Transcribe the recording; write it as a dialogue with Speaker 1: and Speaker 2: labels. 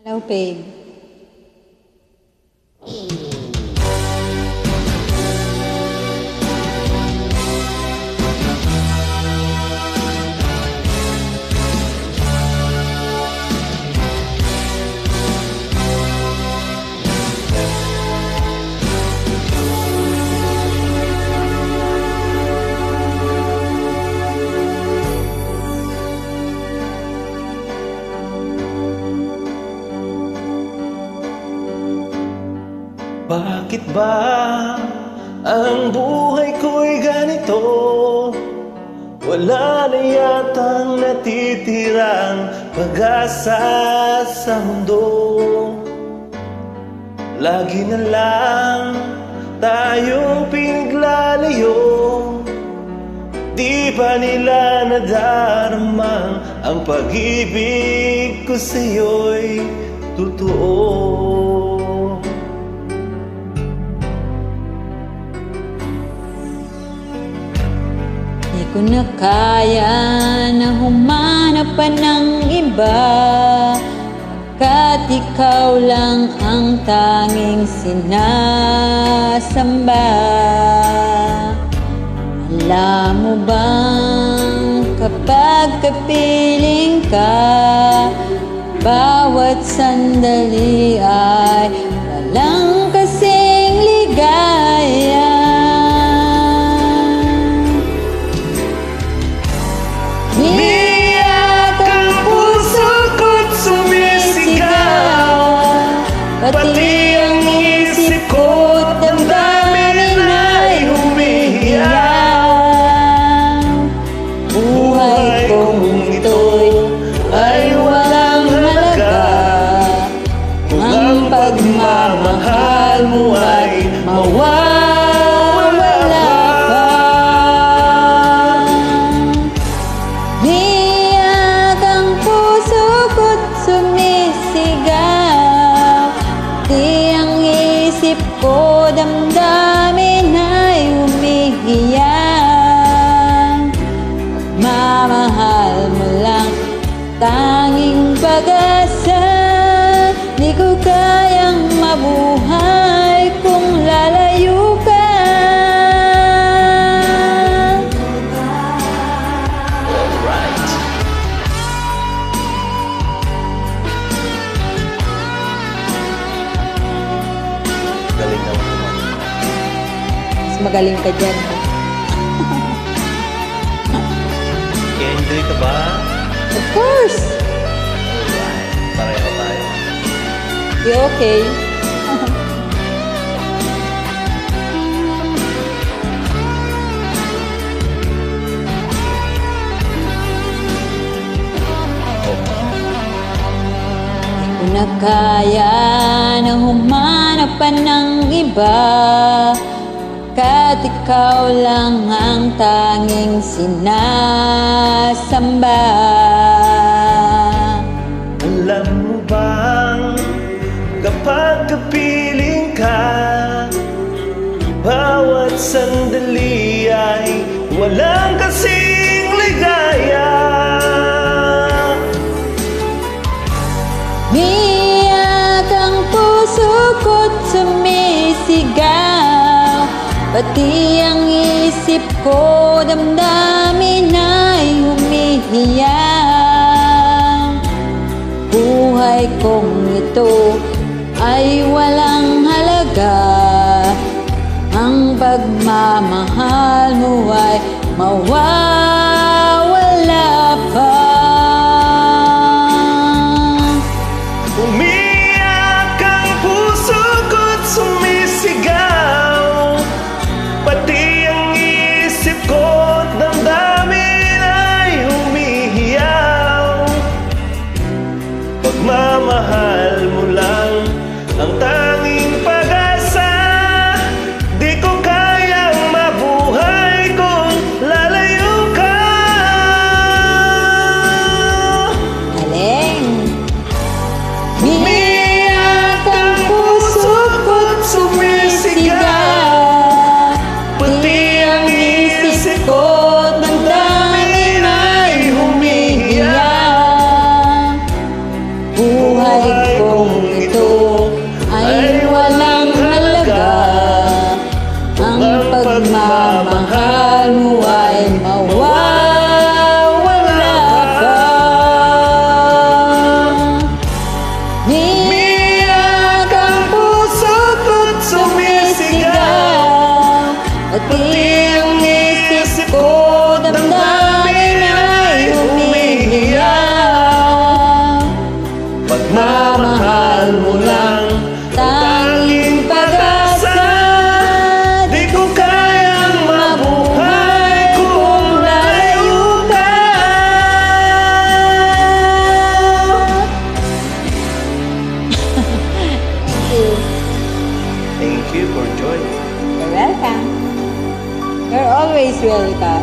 Speaker 1: Hello, babe.
Speaker 2: Bakit ba ang buhay ko'y ganito? Wala na yatang natitirang pag-asa sa mundo. Lagi na lang tayong pinaglalayo. Di ba nila nadarama ang pag-ibig ko sa'yo'y totoo?
Speaker 1: Di ko na kaya na humanap pa ng iba, kat ikaw lang ang tanging sinasamba. Alam mo bang kapag kapiling ka, bawat sandali ay walang kasing ligaya.
Speaker 2: Umiyak ang puso ko't sumisigaw, pati ang isip ko't damdamin ay humihiyaw. Buhay kong ito'y ay walang halaga kung ang pagmamahal mo ay mawawala pa.
Speaker 1: Umiyak ang puso ko't sumisigaw, di ang isip ko damdamin ay humihiyaw. Mamahal mo lang tanging pag-asa, di ko kayang mabuhay kung lalayo ka.
Speaker 2: Galing naman naman.
Speaker 1: Mas magaling ka dyan.
Speaker 2: Enjoy ka ba?
Speaker 1: Of course!
Speaker 2: Alright, pareho tayo.
Speaker 1: You okay? Di ko na kaya na humanap pa ng iba, kat ikaw lang ang tanging sinasamba.
Speaker 2: Alam mo bang kapag kapiling ka, bawat sandali ay walang kasing ligaya.
Speaker 1: Umiyak ang puso ko't sumisigaw, pati ang isip ko damdamin ay humihiyaw. Buhay kong ito ay walang halaga, ang pagmamahal mo ay mawawala pa.
Speaker 2: Umiyak ang puso ko't sumisigaw, pati ang isip ko't damdamin ay humihiyaw. Pagmamahal mo lang ang tanging pag-asa, di ko kayang mabuhay kung lalayo ka.
Speaker 1: Welcome.